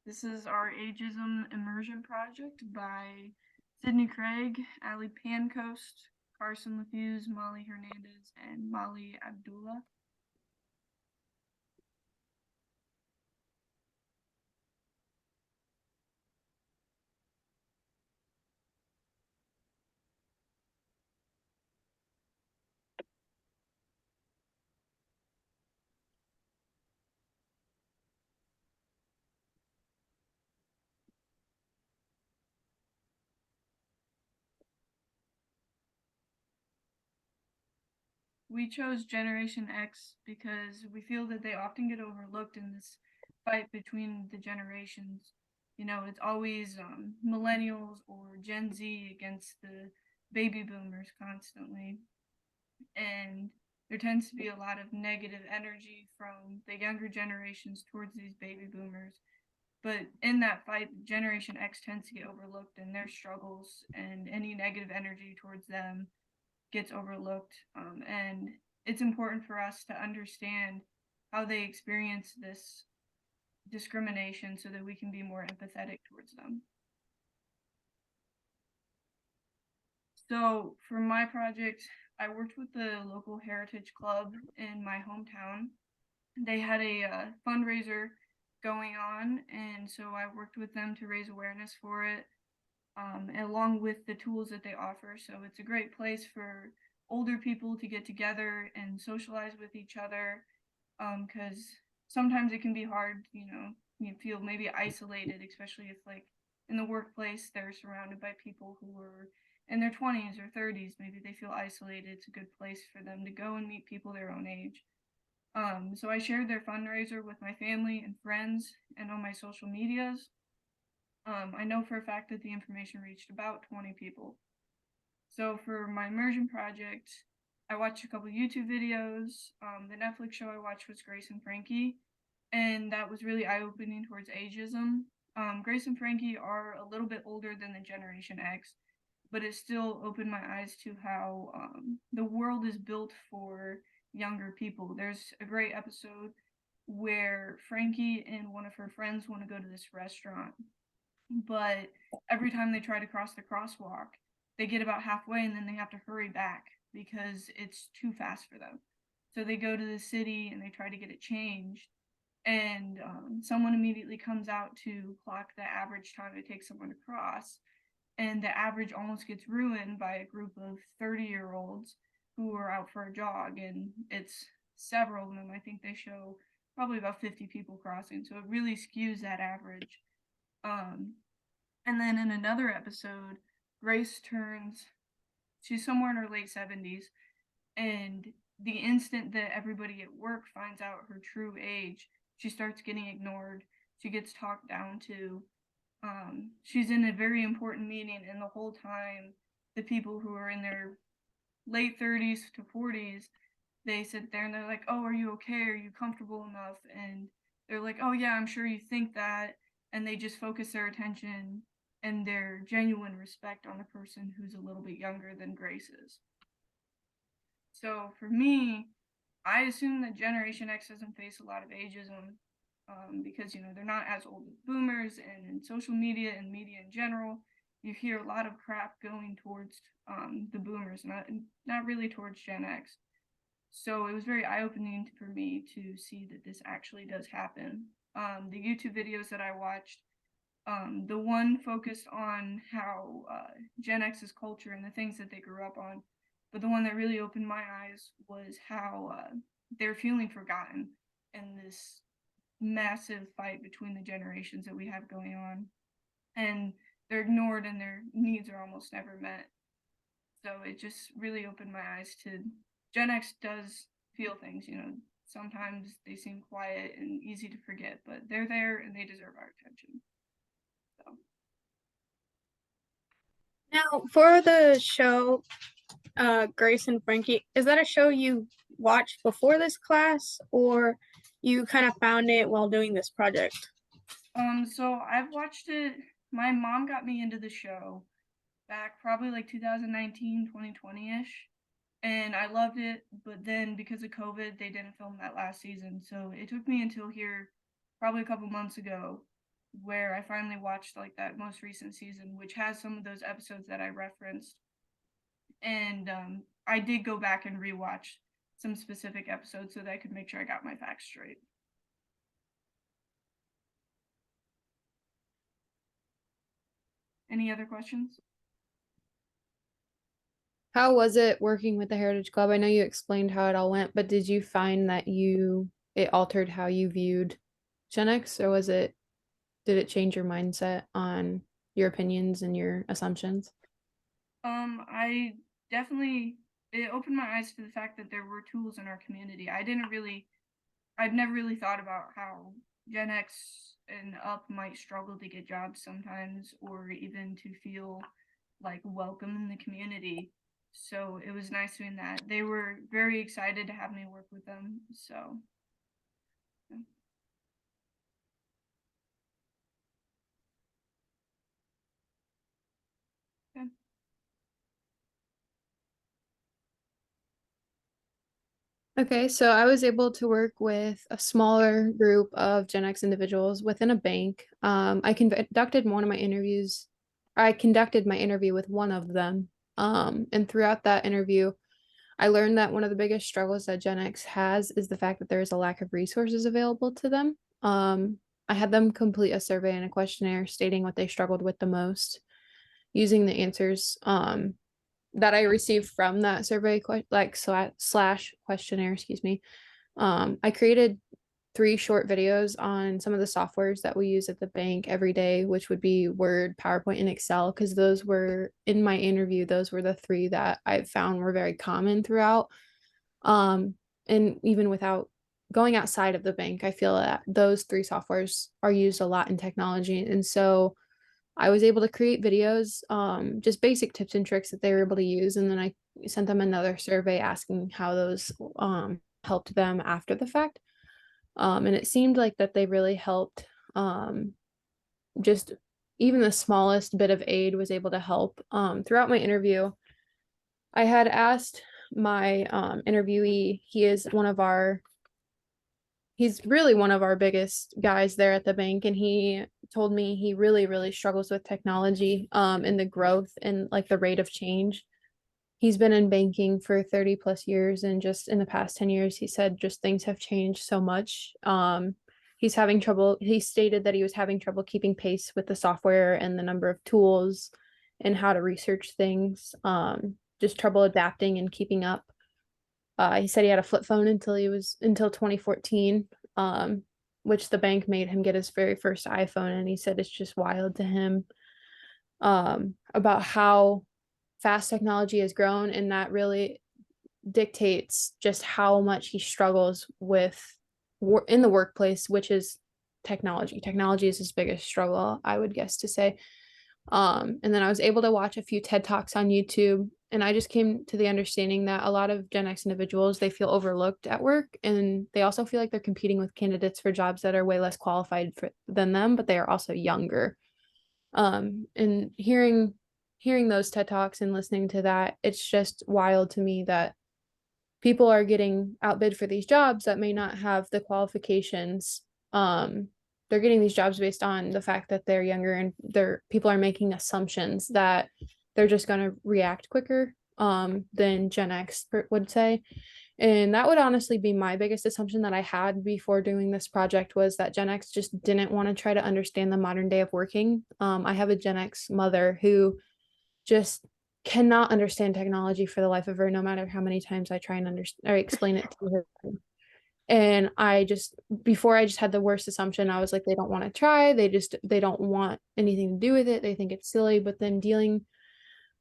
This is our Ageism Immersion project by Sydney Craig, Ali Pancoast, Carson LaFuse, Molly Hernandez, and Molly Abdullah. We chose Generation X because we feel that they often get overlooked in this fight between the generations. You know, it's always millennials or Gen Z against the baby boomers constantly. And there tends to be a lot of negative energy from the younger generations towards these baby boomers. But in that fight, Generation X tends to get overlooked, and their struggles and any negative energy towards them gets overlooked. And it's important for us to understand how they experience this discrimination so that we can be more empathetic towards them. So for my project, I worked with the local heritage club in my hometown. They had a fundraiser going on, and so I worked with them to raise awareness for it, along with the tools that they offer. So it's a great place for older people to get together and socialize with each other, because sometimes it can be hard, you feel maybe isolated, especially if like in the workplace they're surrounded by people who are in their 20s or 30s. Maybe they feel isolated. It's a good place for them to go and meet people their own age. So I shared their fundraiser with my family and friends and on my social medias. I know for a fact that the information reached about 20 people. So for my immersion project, I watched a couple YouTube videos. The Netflix show I watched was Grace and Frankie, and that was really eye-opening towards ageism. Grace and Frankie are a little bit older than the Generation X, but it still opened my eyes to how the world is built for younger people. There's a great episode where Frankie and one of her friends want to go to this restaurant, but every time they try to cross the crosswalk, they get about halfway and then they have to hurry back because it's too fast for them. So they go to the city and they try to get it changed, and someone immediately comes out to clock the average time it takes someone to cross, and the average almost gets ruined by a group of 30-year-olds who are out for a jog, and it's several of them. I think they show probably about 50 people crossing, so it really skews that average. um, and then in another episode, Grace turns, she's somewhere in her late 70s, and the instant that everybody at work finds out her true age, she starts getting ignored. She gets talked down to. She's in a very important meeting, and the whole time, the people who are in their late 30s to 40s, they sit there and they're like, "Oh, are you okay? Are you comfortable enough?" And they're like, "Oh, yeah, I'm sure you think that." And they just focus their attention and their genuine respect on the person who's a little bit younger than Grace is. So for me, I assume that Generation X doesn't face a lot of ageism, because they're not as old as boomers, and in social media and media in general, you hear a lot of crap going towards the boomers, not really towards Gen X. So it was very eye-opening for me to see that this actually does happen. The YouTube videos that I watched, the one focused on how Gen X's culture and the things that they grew up on, but the one that really opened my eyes was how they're feeling forgotten in this massive fight between the generations that we have going on, and they're ignored and their needs are almost never met. So it just really opened my eyes to Gen X does feel things. Sometimes they seem quiet and easy to forget, but they're there and they deserve our attention. So Now, for the show, Grace and Frankie, is that a show you watched before this class, or you kind of found it while doing this project? so I've watched it. My mom got me into the show back probably like 2019, 2020-ish. And I loved it, but then because of COVID, they didn't film that last season. So it took me until here, probably a couple months ago, where I finally watched like that most recent season, which has some of those episodes that I referenced. And I did go back and rewatch some specific episodes so that I could make sure I got my facts straight. Any other questions? How was it working with the Heritage Club? I know you explained how it all went, but did you find that it altered how you viewed Gen X, or did it change your mindset on your opinions and your assumptions? I definitely, it opened my eyes to the fact that there were tools in our community. I'd never really thought about how Gen X and up might struggle to get jobs sometimes, or even to feel like welcome in the community. So it was nice doing that. They were very excited to have me work with them. So yeah. Yeah. Okay, so I was able to work with a smaller group of Gen X individuals within a bank. I conducted my interview with one of them. And throughout that interview, I learned that one of the biggest struggles that Gen X has is the fact that there is a lack of resources available to them. I had them complete a survey and a questionnaire stating what they struggled with the most, using the answers that I received from that survey, slash questionnaire, excuse me. I created 3 short videos on some of the softwares that we use at the bank every day, which would be Word, PowerPoint, and Excel, because those were in my interview, those were the 3 that I found were very common throughout. And even without going outside of the bank, I feel that those 3 softwares are used a lot in technology. And so I was able to create videos, just basic tips and tricks that they were able to use. And then I sent them another survey asking how those helped them after the fact. And it seemed like that they really helped. Just even the smallest bit of aid was able to help. Throughout my interview, I had asked my interviewee, he's really one of our biggest guys there at the bank, and he told me he really, really struggles with technology, and the growth and like the rate of change. He's been in banking for 30 plus years, and just in the past 10 years, he said just things have changed so much. He stated that he was having trouble keeping pace with the software and the number of tools and how to research things, just trouble adapting and keeping up. He said he had a flip phone until 2014, which the bank made him get his very first iPhone, and he said it's just wild to him, about how fast technology has grown, and that really dictates just how much he struggles with in the workplace, which is technology. Technology is his biggest struggle, I would guess to say. And then I was able to watch a few TED Talks on YouTube, and I just came to the understanding that a lot of Gen X individuals, they feel overlooked at work, and they also feel like they're competing with candidates for jobs that are way less qualified than them, but they are also younger. And hearing those TED Talks and listening to that, it's just wild to me that people are getting outbid for these jobs that may not have the qualifications. They're getting these jobs based on the fact that they're younger, and people are making assumptions that they're just going to react quicker than Gen X would say. And that would honestly be my biggest assumption that I had before doing this project, was that Gen X just didn't want to try to understand the modern day of working. I have a Gen X mother who just cannot understand technology for the life of her, no matter how many times I try and understand or explain it to her. And before I just had the worst assumption. I was like, they don't want to try. They don't want anything to do with it. They think it's silly. But then dealing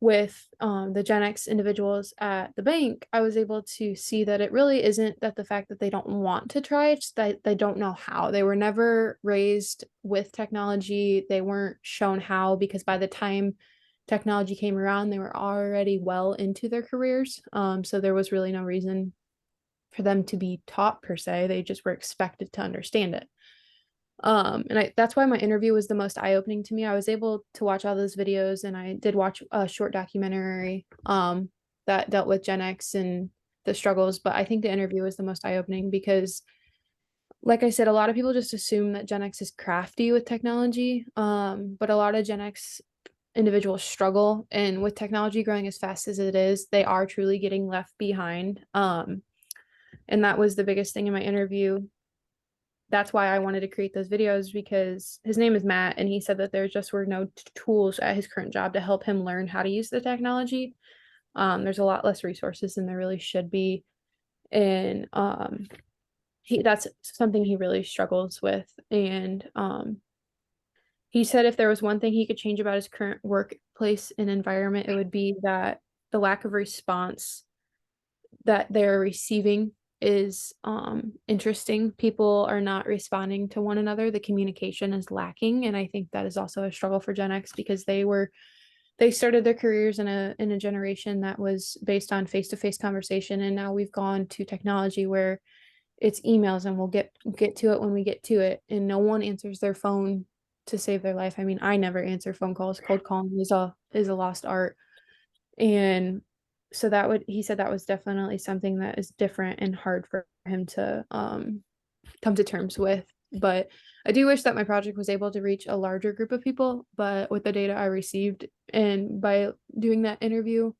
with the Gen X individuals at the bank, I was able to see that it really isn't that the fact that they don't want to try, it's that they don't know how. They were never raised with technology. They weren't shown how, because by the time technology came around, they were already well into their careers. So there was really no reason for them to be taught per se. They just were expected to understand it. That's why my interview was the most eye-opening to me. I was able to watch all those videos, and I did watch a short documentary that dealt with Gen X and the struggles, but I think the interview was the most eye-opening because like I said, a lot of people just assume that Gen X is crafty with technology, but a lot of Gen X individuals struggle, and with technology growing as fast as it is, they are truly getting left behind. And that was the biggest thing in my interview. That's why I wanted to create those videos, because his name is Matt, and he said that there just were no tools at his current job to help him learn how to use the technology. There's a lot less resources than there really should be, and that's something he really struggles with. And he said if there was one thing he could change about his current workplace and environment, it would be that the lack of response that they're receiving is interesting. People are not responding to one another. The communication is lacking. And I think that is also a struggle for Gen X, because they started their careers in a generation that was based on face-to-face conversation. And now we've gone to technology where it's emails, and we'll get to it when we get to it. And no one answers their phone to save their life. I mean, I never answer phone calls. Cold calling is a lost art. And so he said that was definitely something that is different and hard for him to come to terms with. But I do wish that my project was able to reach a larger group of people. But with the data I received and by doing that interview,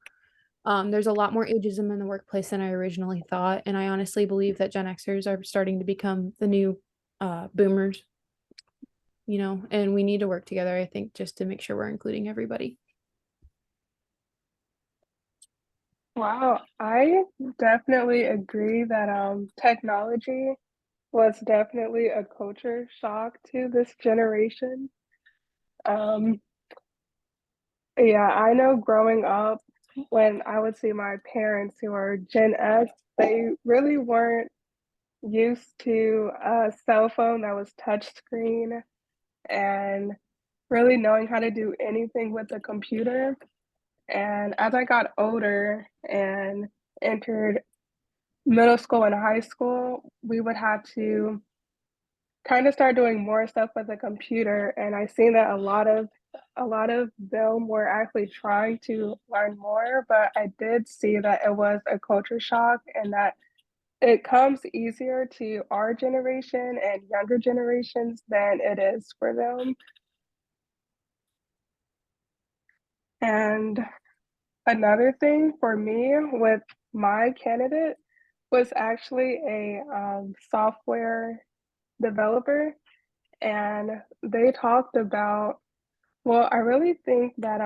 there's a lot more ageism in the workplace than I originally thought. And I honestly believe that Gen Xers are starting to become the new boomers, and we need to work together, I think, just to make sure we're including everybody. Wow, I definitely agree that technology was definitely a culture shock to this generation. Um, yeah, I know growing up, when I would see my parents who are Gen X, they really weren't used to a cell phone that was touchscreen and really knowing how to do anything with a computer. And as I got older and entered middle school and high school, we would have to kind of start doing more stuff with the computer. And I seen that a lot of them were actually trying to learn more, but I did see that it was a culture shock and that it comes easier to our generation and younger generations than it is for them. And another thing for me with my candidate was actually a software developer, and they talked about, well, I really think that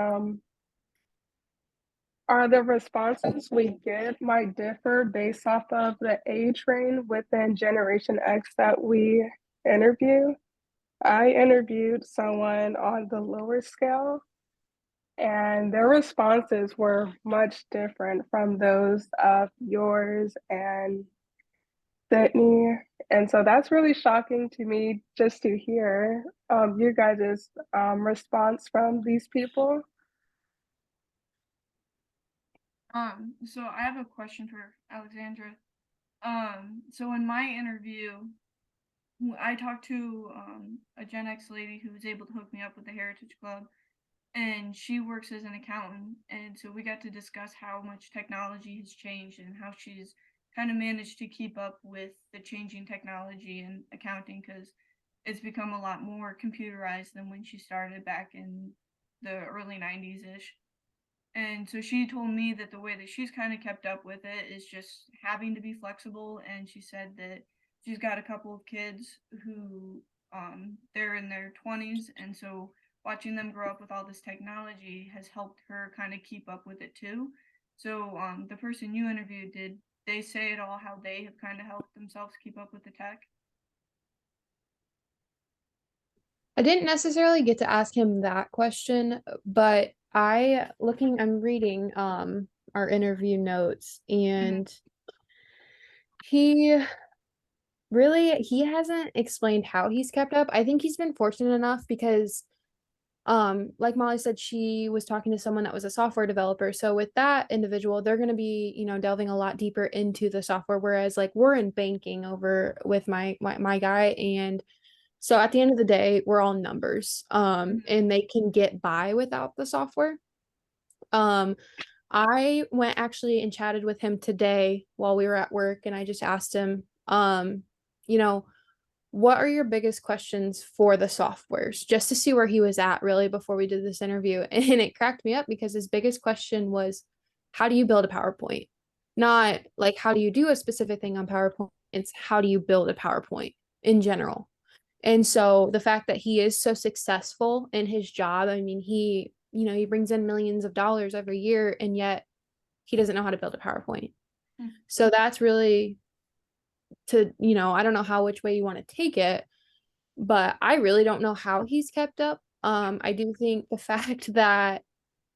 are the responses we get might differ based off of the age range within Generation X that we interview. I interviewed someone on the lower scale, and their responses were much different from those of yours and Sydney. And so that's really shocking to me just to hear you guys' response from these people. So I have a question for Alexandra. So in my interview, I talked to a Gen X lady who was able to hook me up with the Heritage Club, and she works as an accountant. And so we got to discuss how much technology has changed and how she's kind of managed to keep up with the changing technology and accounting, because it's become a lot more computerized than when she started back in the early 90s ish. And so she told me that the way that she's kind of kept up with it is just having to be flexible. And she said that she's got a couple of kids who they're in their 20s, and so watching them grow up with all this technology has helped her kind of keep up with it too. So the person you interviewed, did they say at all how they have kind of helped themselves keep up with the tech? I didn't necessarily get to ask him that question, but I'm reading our interview notes, and he he hasn't explained how he's kept up. I think he's been fortunate enough because like Molly said, she was talking to someone that was a software developer. So with that individual, they're going to be, delving a lot deeper into the software, whereas like we're in banking over with my guy. And so at the end of the day, we're all numbers. And they can get by without the software. I went actually and chatted with him today while we were at work, and I just asked him, you know, what are your biggest questions for the softwares? Just to see where he was at really before we did this interview. And it cracked me up because his biggest question was, how do you build a PowerPoint? Not like, how do you do a specific thing on PowerPoint? It's how do you build a PowerPoint in general? And so the fact that he is so successful in his job, I mean, he brings in millions of dollars every year, and yet he doesn't know how to build a PowerPoint. Hmm. So that's really I don't know which way you want to take it, but I really don't know how he's kept up. I do think the fact that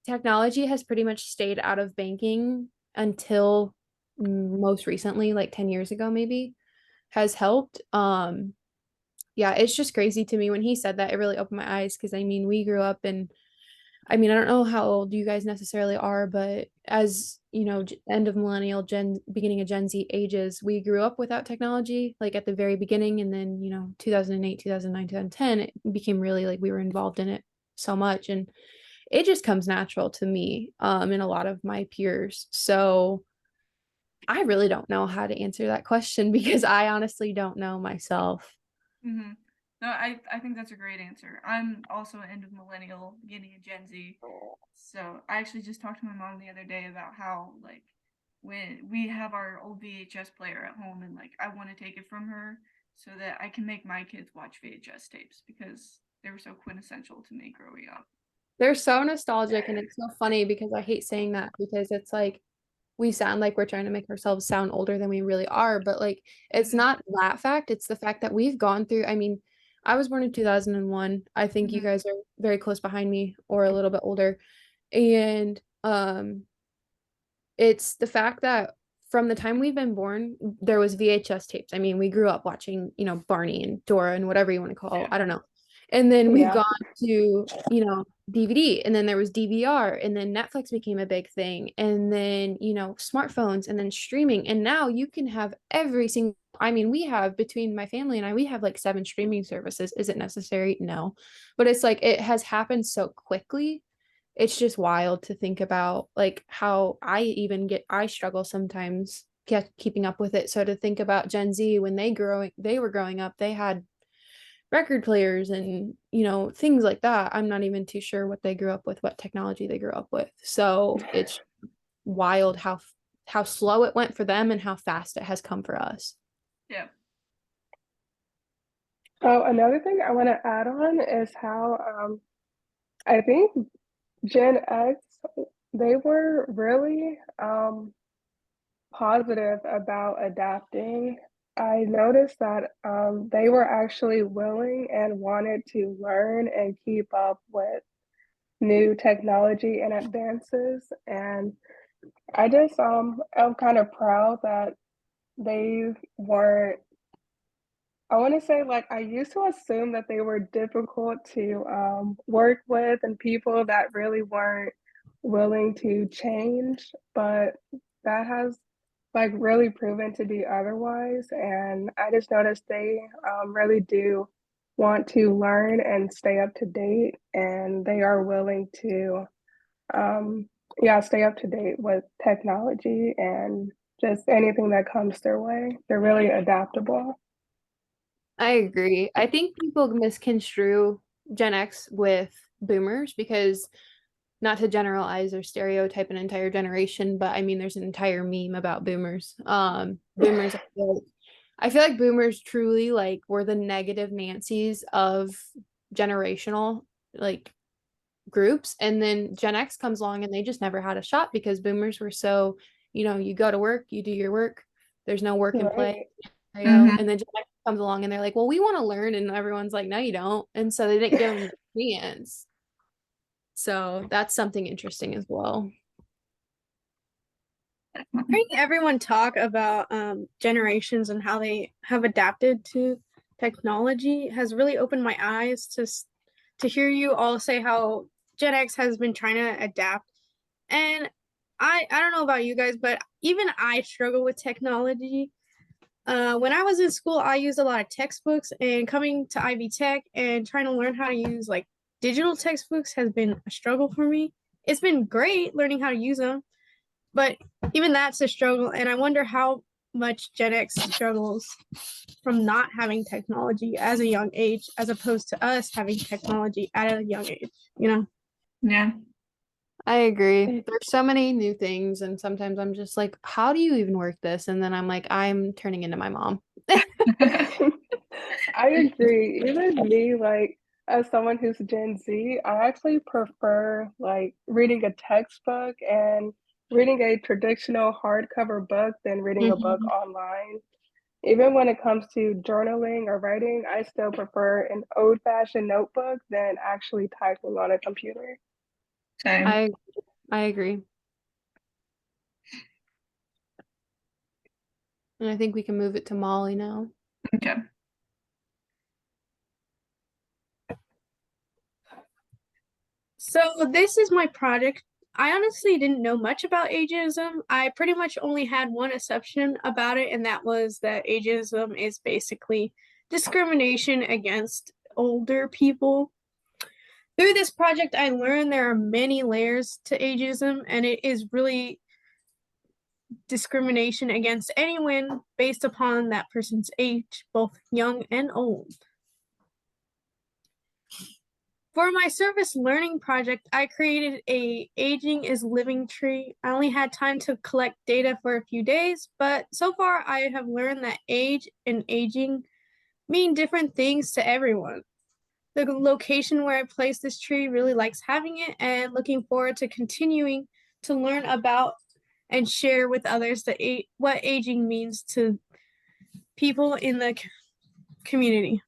technology has pretty much stayed out of banking until most recently, like 10 years ago, maybe, has helped. Yeah, it's just crazy to me when he said that. It really opened my eyes because I mean, we grew up and I mean, I don't know how old you guys necessarily are, but as end of millennial, beginning of Gen Z ages, we grew up without technology, like at the very beginning, and then 2008, 2009, 2010, it became really like we were involved in it so much, and it just comes natural to me, and a lot of my peers. So I really don't know how to answer that question because I honestly don't know myself. Mm-hmm. No, I think that's a great answer. I'm also end of millennial, beginning of Gen Z. So I actually just talked to my mom the other day about how like when we have our old VHS player at home and like I want to take it from her so that I can make my kids watch VHS tapes because they were so quintessential to me growing up. They're so nostalgic, and it's so funny because I hate saying that because it's like we sound like we're trying to make ourselves sound older than we really are, but like it's Mm-hmm. not that fact, it's the fact that we've gone through, I mean, I was born in 2001. I think you Mm-hmm. guys are very close behind me or a little bit older. And it's the fact that from the time we've been born, there was VHS tapes. I mean, we grew up watching, Barney and Dora and whatever you want to call, I don't know. And then we've Yeah. gone to, DVD, and then there was DVR, and then Netflix became a big thing, and then, smartphones, and then streaming. And now you can have every single, I mean, we have between my family and I, we have like 7 streaming services. Is it necessary? No. But it's like it has happened so quickly. It's just wild to think about like how I struggle sometimes keeping up with it. So to think about Gen Z when they were growing up, they had record players and things like that. I'm not even too sure what they grew up with, what technology they grew up with. So it's wild how slow it went for them and how fast it has come for us. Yeah. Oh, another thing I want to add on is how I think Gen X, they were really positive about adapting. I noticed that they were actually willing and wanted to learn and keep up with new technology and advances. And I just am kind of proud that they weren't. I want to say, like, I used to assume that they were difficult to work with and people that really weren't willing to change, but that has like really proven to be otherwise. And I just noticed they really do want to learn and stay up to date, and they are willing to, um, yeah, stay up to date with technology and just anything that comes their way. They're really adaptable. I agree. I think people misconstrue Gen X with boomers because not to generalize or stereotype an entire generation, but I mean there's an entire meme about boomers. Boomers I feel like boomers truly like were the negative Nancy's of generational like groups, and then Gen X comes along and they just never had a shot because boomers were so, you go to work, you do your work, there's no work and Right. play. Mm-hmm. And then Gen X comes along and they're like, well, we want to learn, and everyone's like, no, you don't. And so they didn't give them the chance. So that's something interesting as well. Hearing everyone talk about generations and how they have adapted to technology has really opened my eyes to hear you all say how Gen X has been trying to adapt. And I don't know about you guys, but even I struggle with technology. When I was in school, I used a lot of textbooks, and coming to Ivy Tech and trying to learn how to use like digital textbooks has been a struggle for me. It's been great learning how to use them, but even that's a struggle. And I wonder how much Gen X struggles from not having technology as a young age, as opposed to us having technology at a young age, you know? Yeah. I agree. There's so many new things, and sometimes I'm just like, how do you even work this? And then I'm like, I'm turning into my mom. I agree. Even me, like as someone who's Gen Z, I actually prefer like reading a textbook and reading a traditional hardcover book than reading a book Mhm. online. Even when it comes to journaling or writing, I still prefer an old-fashioned notebook than actually typing on a computer. Same. I agree. And I think we can move it to Molly now. Okay. So this is my project. I honestly didn't know much about ageism. I pretty much only had one assumption about it, and that was that ageism is basically discrimination against older people. Through this project, I learned there are many layers to ageism, and it is really discrimination against anyone based upon that person's age, both young and old. For my service learning project, I created a aging is living tree. I only had time to collect data for a few days, but so far I have learned that age and aging mean different things to everyone. The location where I placed this tree really likes having it, and looking forward to continuing to learn about and share with others what aging means to people in the community.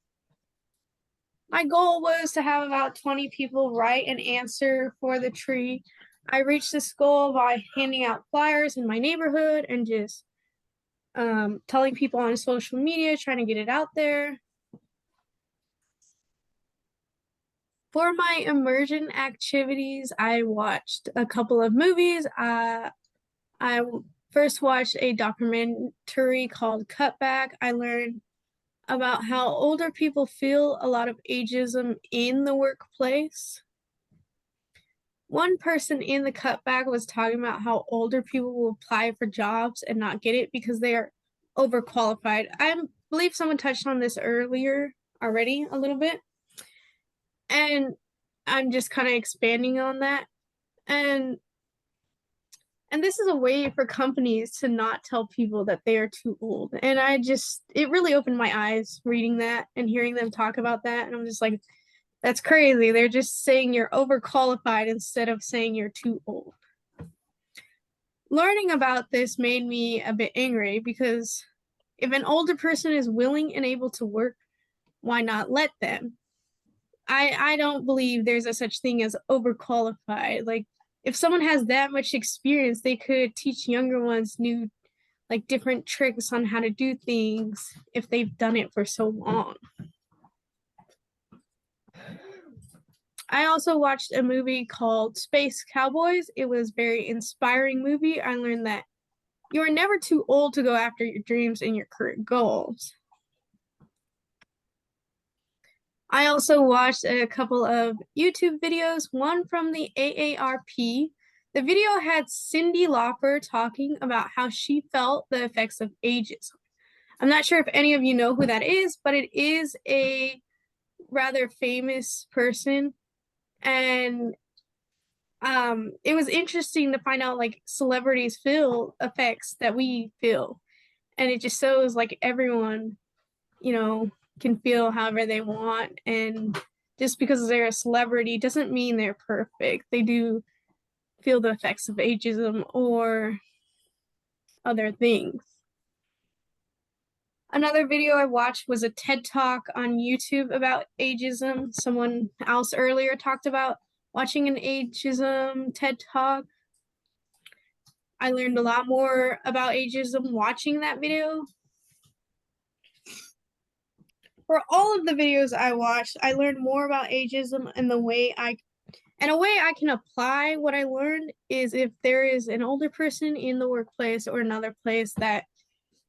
My goal was to have about 20 people write an answer for the tree. I reached this goal by handing out flyers in my neighborhood and just telling people on social media, trying to get it out there. For my immersion activities, I watched a couple of movies. I first watched a documentary called Cutback. I learned about how older people feel a lot of ageism in the workplace. One person in the cutback was talking about how older people will apply for jobs and not get it because they are overqualified. I believe someone touched on this earlier already a little bit. And I'm just kind of expanding on that. And this is a way for companies to not tell people that they are too old. And it really opened my eyes reading that and hearing them talk about that. And I'm just like, that's crazy. They're just saying you're overqualified instead of saying you're too old. Learning about this made me a bit angry because if an older person is willing and able to work, why not let them? I don't believe there's a such thing as overqualified. Like if someone has that much experience, they could teach younger ones new like different tricks on how to do things if they've done it for so long. I also watched a movie called Space Cowboys. It was a very inspiring movie. I learned that you are never too old to go after your dreams and your career goals. I also watched a couple of YouTube videos, one from the AARP. The video had Cyndi Lauper talking about how she felt the effects of ageism. I'm not sure if any of you know who that is, but it is a rather famous person. And it was interesting to find out like celebrities feel effects that we feel. And it just shows like everyone, can feel however they want. And just because they're a celebrity doesn't mean they're perfect. They do feel the effects of ageism or other things. Another video I watched was a TED Talk on YouTube about ageism. Someone else earlier talked about watching an ageism TED Talk. I learned a lot more about ageism watching that video. For all of the videos I watched, I learned more about ageism and a way I can apply what I learned is if there is an older person in the workplace or another place that,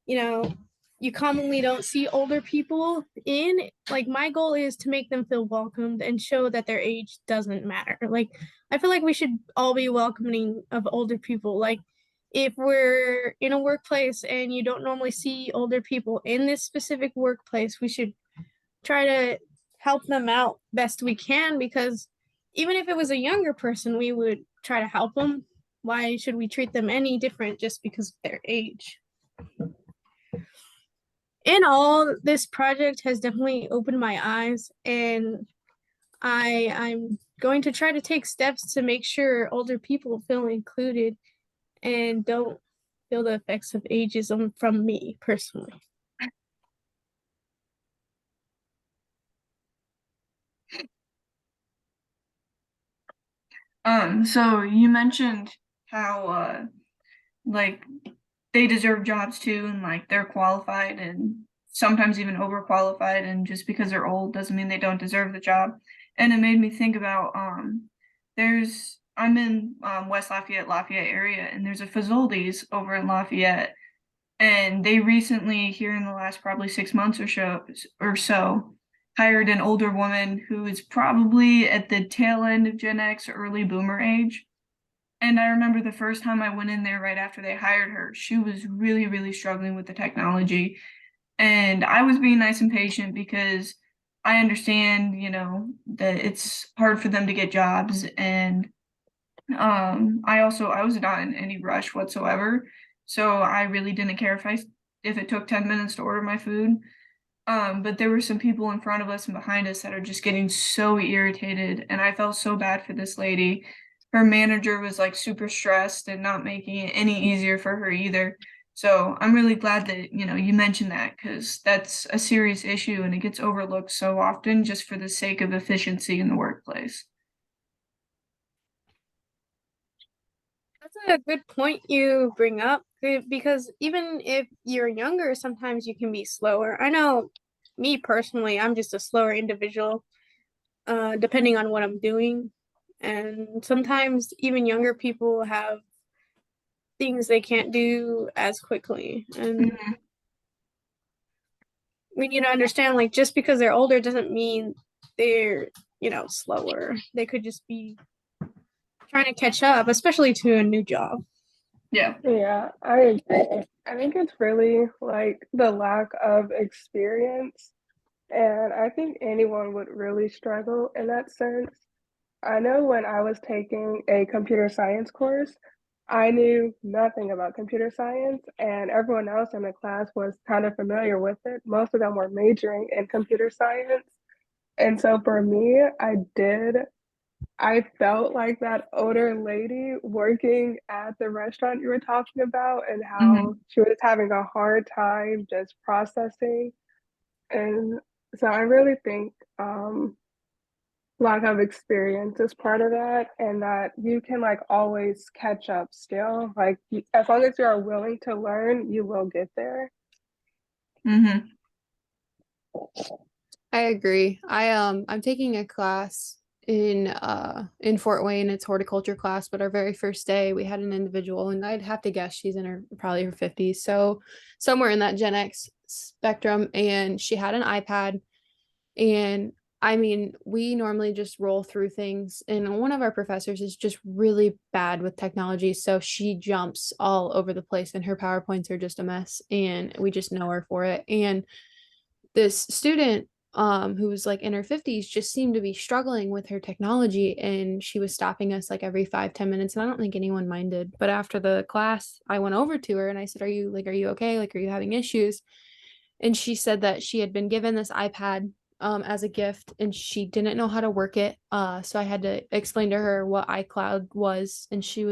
you commonly don't see older people in, like my goal is to make them feel welcomed and show that their age doesn't matter. Like I feel like we should all be welcoming of older people. Like if we're in a workplace and you don't normally see older people in this specific workplace, we should try to help them out best we can, because even if it was a younger person, we would try to help them. Why should we treat them any different just because of their age? In all, this project has definitely opened my eyes, and I'm going to try to take steps to make sure older people feel included and don't feel the effects of ageism from me personally. So you mentioned how like they deserve jobs too, and like they're qualified and sometimes even overqualified, and just because they're old doesn't mean they don't deserve the job. And it made me think about I'm in West Lafayette area, and there's a Fazoli's over in Lafayette, and they recently, here in the last probably 6 months or so, hired an older woman who is probably at the tail end of Gen X, early boomer age. And I remember the first time I went in there right after they hired her, she was really, really struggling with the technology. And I was being nice and patient because I understand, that it's hard for them to get jobs. And I was not in any rush whatsoever. So I really didn't care if it took 10 minutes to order my food. But there were some people in front of us and behind us that are just getting so irritated, and I felt so bad for this lady. Her manager was like super stressed and not making it any easier for her either. So I'm really glad that, you mentioned that, because that's a serious issue and it gets overlooked so often just for the sake of efficiency in the workplace. That's a good point you bring up, because even if you're younger, sometimes you can be slower. I know me personally, I'm just a slower individual, depending on what I'm doing. And sometimes even younger people have things they can't do as quickly. And Mhm. we need to understand, like, just because they're older doesn't mean they're, slower. They could just be trying to catch up, especially to a new job. Yeah. Yeah, I agree. I think it's really like the lack of experience, and I think anyone would really struggle in that sense. I know when I was taking a computer science course, I knew nothing about computer science, and everyone else in the class was kind of familiar with it. Most of them were majoring in computer science. And so for me, I felt like that older lady working at the restaurant you were talking about, and how Mhm. she was having a hard time just processing. And so I really think lack of experience is part of that, and that you can like always catch up still. Like as long as you are willing to learn, you will get there. Mhm. I agree. I'm taking a class in Fort Wayne. It's horticulture class, but our very first day we had an individual, and I'd have to guess she's in her probably her 50s. So somewhere in that Gen X spectrum, and she had an iPad. And I mean, we normally just roll through things, and one of our professors is just really bad with technology. So she jumps all over the place, and her PowerPoints are just a mess, and we just know her for it. And this student who was like in her 50s just seemed to be struggling with her technology, and she was stopping us like every 5-10 minutes, and I don't think anyone minded. But after the class, I went over to her and I said, are you okay, like, are you having issues? And she said that she had been given this iPad as a gift, and she didn't know how to work it. So I had to explain to her what iCloud was, and she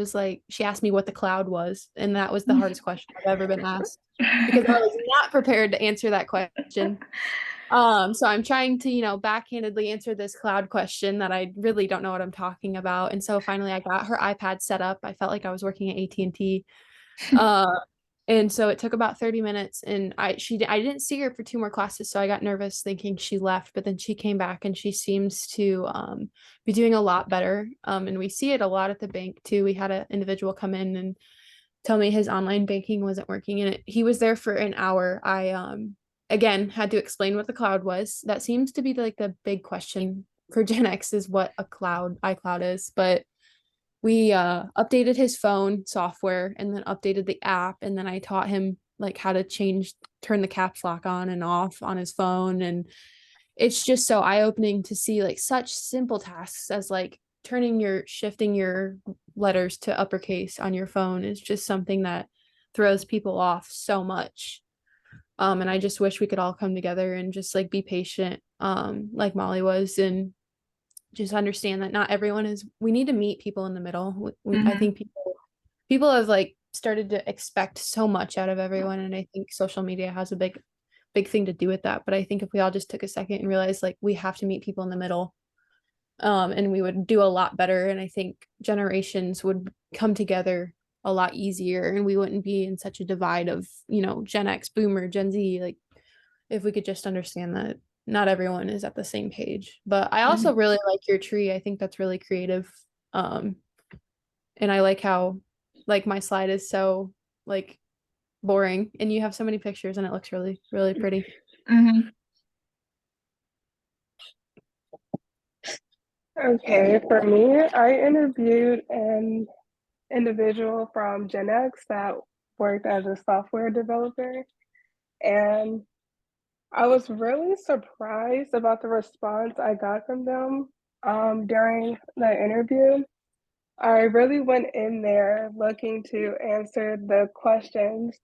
asked me what the cloud was, and that was the hardest question I've ever been asked, because I was not prepared to answer that question. So I'm trying to, backhandedly answer this cloud question that I really don't know what I'm talking about. And so finally I got her iPad set up. I felt like I was working at AT&T. Uh, and so it took about 30 minutes, and I didn't see her for two more classes, so I got nervous thinking she left, but then she came back, and she seems to be doing a lot better. And we see it a lot at the bank too. We had an individual come in and tell me his online banking wasn't working, and he was there for an hour. I again had to explain what the cloud was. That seems to be like the big question for Gen X, is what a iCloud is. But we updated his phone software and then updated the app, and then I taught him like how to turn the caps lock on and off on his phone. And it's just so eye-opening to see like such simple tasks as like shifting your letters to uppercase on your phone is just something that throws people off so much. And I just wish we could all come together and just like be patient, like Molly was, and just understand that not everyone is, we need to meet people in the middle. I think people have like started to expect so much out of everyone, and I think social media has a big thing to do with that. But I think if we all just took a second and realized like we have to meet people in the middle, and we would do a lot better, and I think generations would come together a lot easier, and we wouldn't be in such a divide of, Gen X, Boomer, Gen Z. Like if we could just understand that not everyone is at the same page. But I also really like your tree. I think that's really creative. Um, and I like how like my slide is so like boring, and you have so many pictures and it looks really, really pretty. Okay, for me, I interviewed an individual from Gen X that worked as a software developer, and I was really surprised about the response I got from them during the interview. I really went in there looking to answer the questions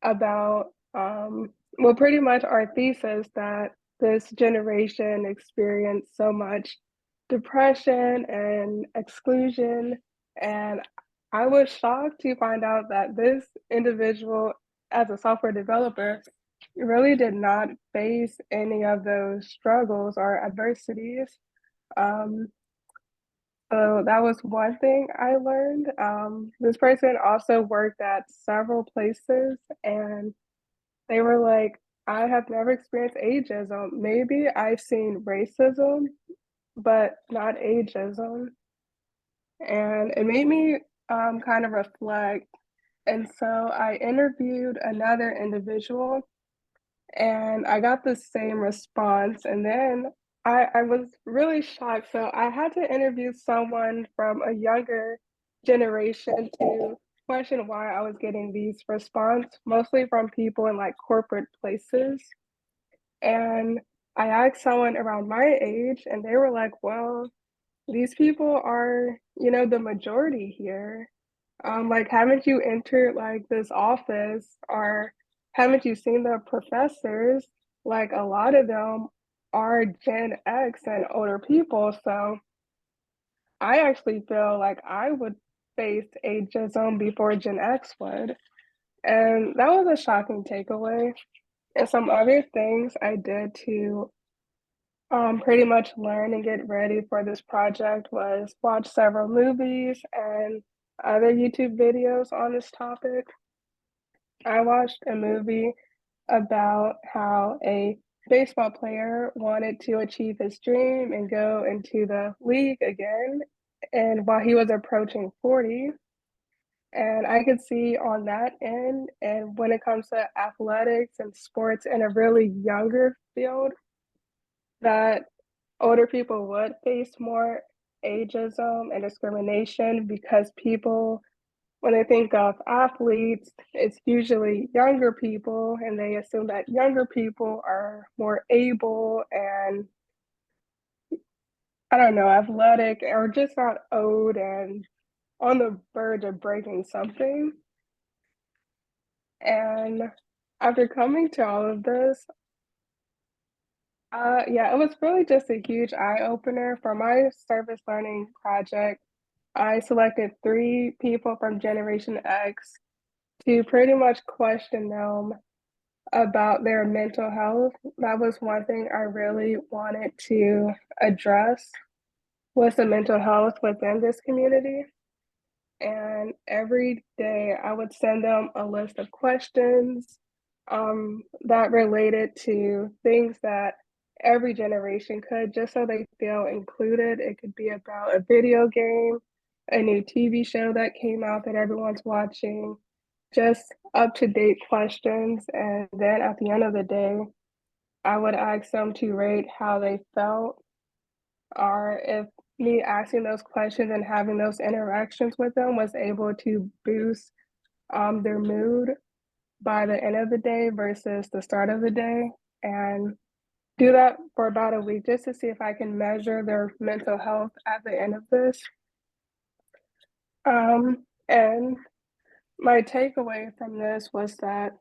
about, well, pretty much our thesis that this generation experienced so much depression and exclusion. And I was shocked to find out that this individual, as a software developer, really did not face any of those struggles or adversities. Um, so that was one thing I learned. This person also worked at several places, and they were like, I have never experienced ageism. Maybe I've seen racism, but not ageism. And it made me kind of reflect. And so I interviewed another individual and I got the same response. And then I was really shocked. So I had to interview someone from a younger generation to question why I was getting these response, mostly from people in like corporate places. And I asked someone around my age, and they were like, well, these people are, the majority here. Like, haven't you entered like this office or haven't you seen the professors? Like, a lot of them are Gen X and older people. So I actually feel like I would face ageism before Gen X would. And that was a shocking takeaway. And some other things I did to pretty much learn and get ready for this project was watch several movies and other YouTube videos on this topic. I watched a movie about how a baseball player wanted to achieve his dream and go into the league again. And while he was approaching 40, and I could see on that end, and when it comes to athletics and sports in a really younger field, that older people would face more ageism and discrimination because people, when they think of athletes, it's usually younger people, and they assume that younger people are more able and, I don't know, athletic or just not old and on the verge of breaking something. And after coming to all of this, yeah, it was really just a huge eye opener for my service learning project. I selected 3 people from Generation X to pretty much question them about their mental health. That was one thing I really wanted to address was the mental health within this community. And every day I would send them a list of questions that related to things that every generation could, just so they feel included. It could be about a video game, a new TV show that came out that everyone's watching, just up to date questions. And then at the end of the day, I would ask them to rate how they felt or if me asking those questions and having those interactions with them was able to boost their mood by the end of the day versus the start of the day, and do that for about a week just to see if I can measure their mental health at the end of this. And my takeaway from this was that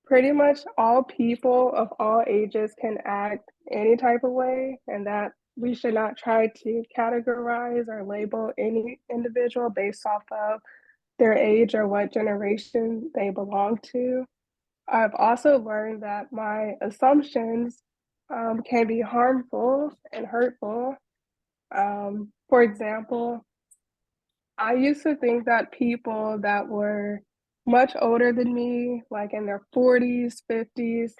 pretty much all people of all ages can act any type of way, and that we should not try to categorize or label any individual based off of their age or what generation they belong to. I've also learned that my assumptions can be harmful and hurtful. For example, I used to think that people that were much older than me, like in their 40s, 50s,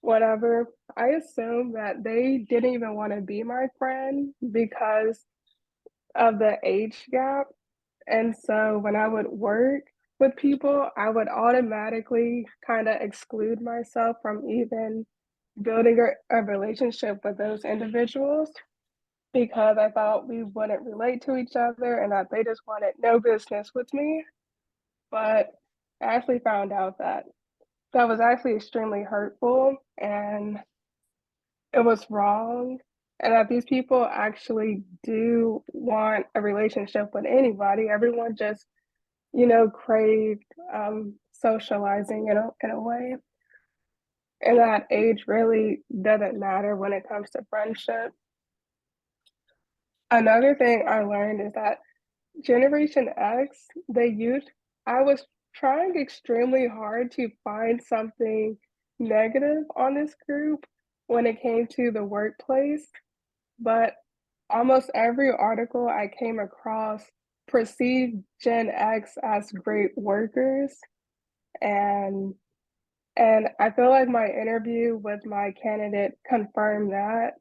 whatever, I assumed that they didn't even want to be my friend because of the age gap. And so when I would work with people, I would automatically kind of exclude myself from even building a relationship with those individuals because I thought we wouldn't relate to each other and that they just wanted no business with me. But I actually found out that that was actually extremely hurtful and it was wrong. And that these people actually do want a relationship with anybody. Everyone just, craved socializing in a way. And that age really doesn't matter when it comes to friendship. Another thing I learned is that Generation X, I was trying extremely hard to find something negative on this group when it came to the workplace, but almost every article I came across perceived Gen X as great workers. And and I feel like my interview with my candidate confirmed that.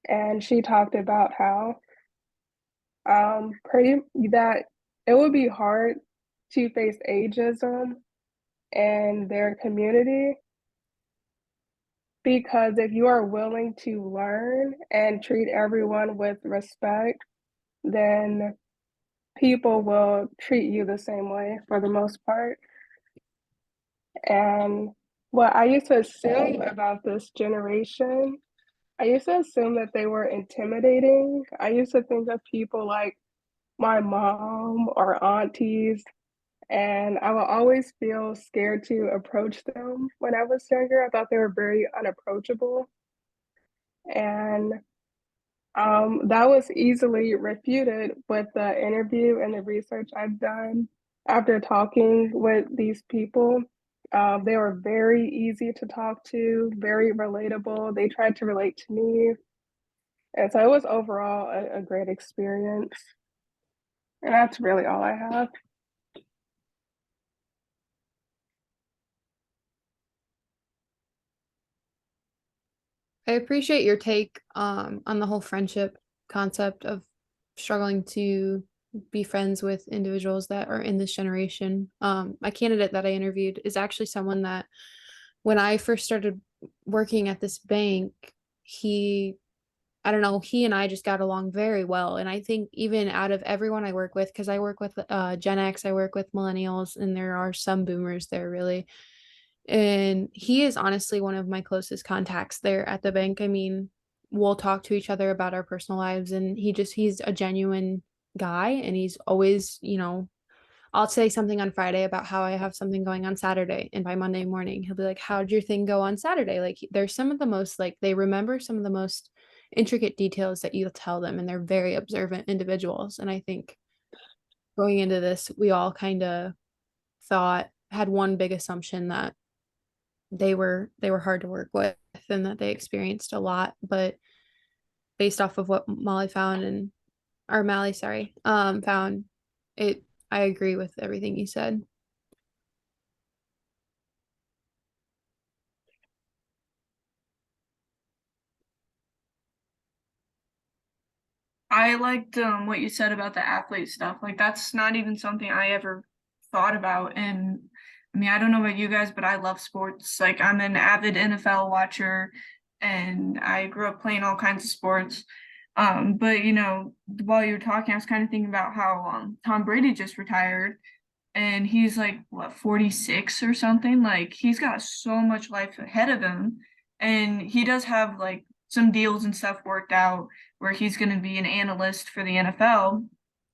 And she talked about how pretty that it would be hard to face ageism in their community because if you are willing to learn and treat everyone with respect, then people will treat you the same way for the most part. And what I used to assume about this generation, I used to assume that they were intimidating. I used to think of people like my mom or aunties, and I would always feel scared to approach them when I was younger. I thought they were very unapproachable. And that was easily refuted with the interview and the research I've done after talking with these people. They were very easy to talk to, very relatable. They tried to relate to me. And so it was overall a great experience. And that's really all I have. I appreciate your take on the whole friendship concept of struggling to be friends with individuals that are in this generation. My candidate that I interviewed is actually someone that when I first started working at this bank, I don't know, he and I just got along very well. And I think even out of everyone I work with, because I work with Gen X, I work with millennials, and there are some boomers there really. And he is honestly one of my closest contacts there at the bank. I mean, we'll talk to each other about our personal lives, and he's a genuine guy. And he's always, I'll say something on Friday about how I have something going on Saturday. And by Monday morning, he'll be like, how'd your thing go on Saturday? Like, there's some of the most, like, they remember some of the most intricate details that you'll tell them. And they're very observant individuals. And I think going into this, we all kind of had one big assumption that they were hard to work with and that they experienced a lot. But based off of what Mally, sorry, found it, I agree with everything you said. I liked what you said about the athlete stuff. Like that's not even something I ever thought about. And I mean, I don't know about you guys, but I love sports. Like I'm an avid NFL watcher and I grew up playing all kinds of sports. But you know, while you were talking, I was kind of thinking about how Tom Brady just retired, and he's like what 46 or something. Like he's got so much life ahead of him, and he does have like some deals and stuff worked out where he's going to be an analyst for the NFL.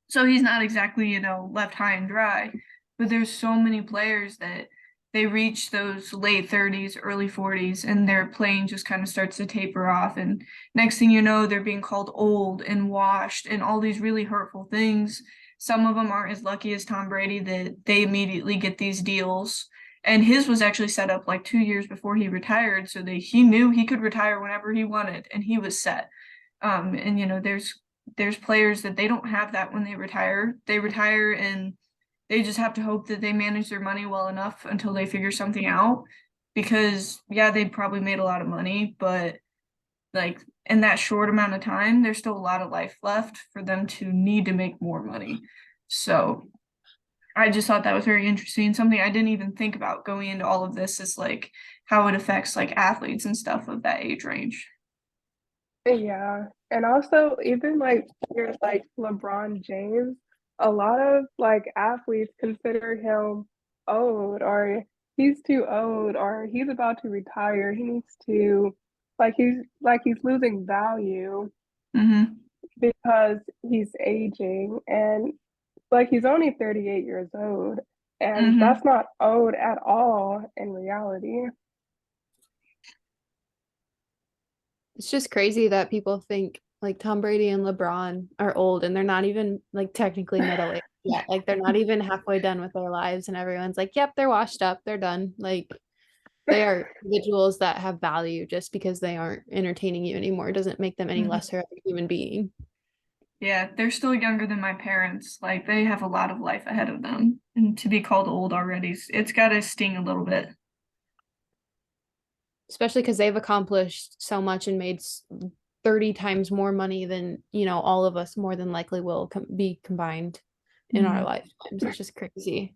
So he's not exactly, you know, left high and dry. But there's so many players that they reach those late 30s, early 40s, and their playing just kind of starts to taper off. And next thing you know, they're being called old and washed and all these really hurtful things. Some of them aren't as lucky as Tom Brady that they immediately get these deals. And his was actually set up like 2 years before he retired, so that he knew he could retire whenever he wanted, and he was set. And you know, there's players that they don't have that when they retire. They retire and they just have to hope that they manage their money well enough until they figure something out. Because yeah, they probably made a lot of money, but like in that short amount of time, there's still a lot of life left for them to need to make more money. So I just thought that was very interesting. Something I didn't even think about going into all of this is like how it affects like athletes and stuff of that age range. Yeah. And also even like you're like LeBron James, a lot of like athletes consider him old or he's too old or he's about to retire. He needs to like he's losing value Mm-hmm. because he's aging and like he's only 38 years old and Mm-hmm. that's not old at all in reality. It's just crazy that people think like Tom Brady and LeBron are old and they're not even like technically middle aged yet. Like they're not even halfway done with their lives and everyone's like, yep, they're washed up, they're done. Like they are individuals that have value. Just because they aren't entertaining you anymore doesn't make them any Mm-hmm. lesser of a human being. Yeah, they're still younger than my parents. Like they have a lot of life ahead of them. And to be called old already, it's got to sting a little bit. Especially because they've accomplished so much and made 30 times more money than, all of us more than likely will be combined in our Mhm. lifetimes. It's just crazy.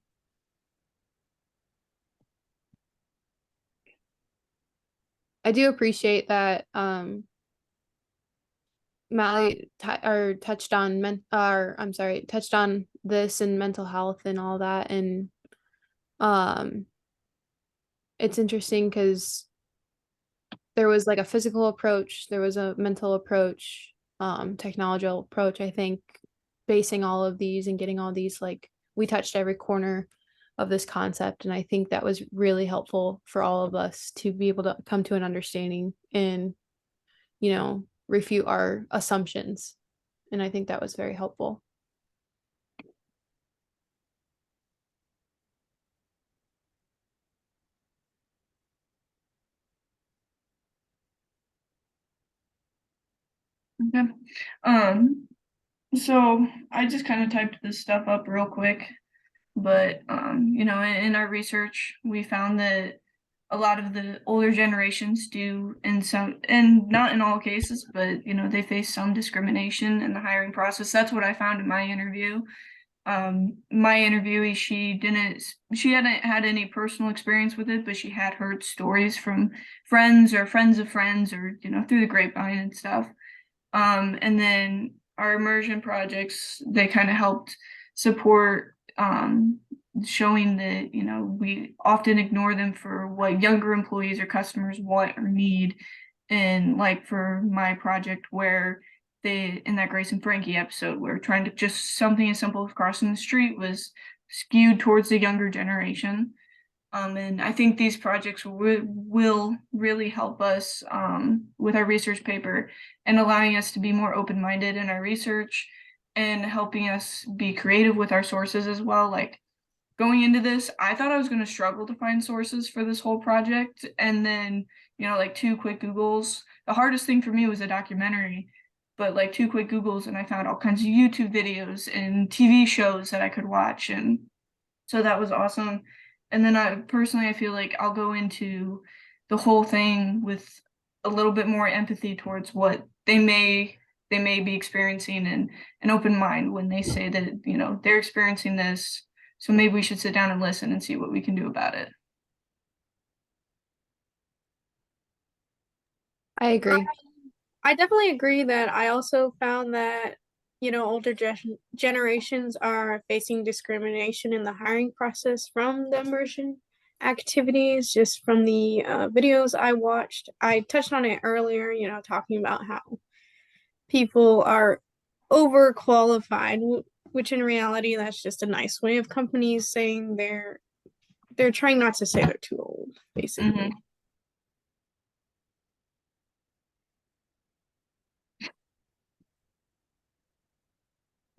I do appreciate that Mally or touched on touched on this and mental health and all that. And um it's interesting because there was like a physical approach, there was a mental approach, technological approach, I think, basing all of these and getting all these, like, we touched every corner of this concept. And I think that was really helpful for all of us to be able to come to an understanding and, refute our assumptions. And I think that was very helpful. Okay. Um, so I just kind of typed this stuff up real quick, but you know, in our research, we found that a lot of the older generations do in some, and not in all cases, but you know, they face some discrimination in the hiring process. That's what I found in my interview. My interviewee, she hadn't had any personal experience with it, but she had heard stories from friends or friends of friends or, you know, through the grapevine and stuff. And then our immersion projects, they kind of helped support showing that, you know, we often ignore them for what younger employees or customers want or need. And like for my project where they, in that Grace and Frankie episode, where trying to just something as simple as crossing the street was skewed towards the younger generation. And I think these projects will really help us with our research paper and allowing us to be more open-minded in our research and helping us be creative with our sources as well. Like going into this, I thought I was going to struggle to find sources for this whole project. And then, you know, like two quick Googles. The hardest thing for me was a documentary, but like two quick Googles, and I found all kinds of YouTube videos and TV shows that I could watch. And so that was awesome. And then I feel like I'll go into the whole thing with a little bit more empathy towards what they may be experiencing and an open mind when they say that, you know, they're experiencing this. So maybe we should sit down and listen and see what we can do about it. I agree. I definitely agree that I also found that, older generations are facing discrimination in the hiring process from the immersion activities, just from the videos I watched. I touched on it earlier, talking about how people are overqualified, which in reality, that's just a nice way of companies saying they're trying not to say they're too old, basically. Mhm.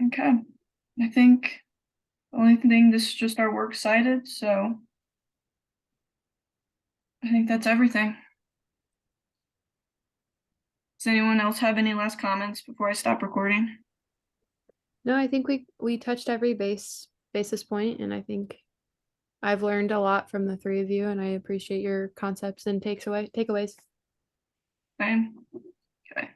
Okay. I think the only thing, this is just our works cited, so I think that's everything. Does anyone else have any last comments before I stop recording? No, I think we touched every basis point, and I think I've learned a lot from the three of you, and I appreciate your concepts and takeaways. Fine. Okay.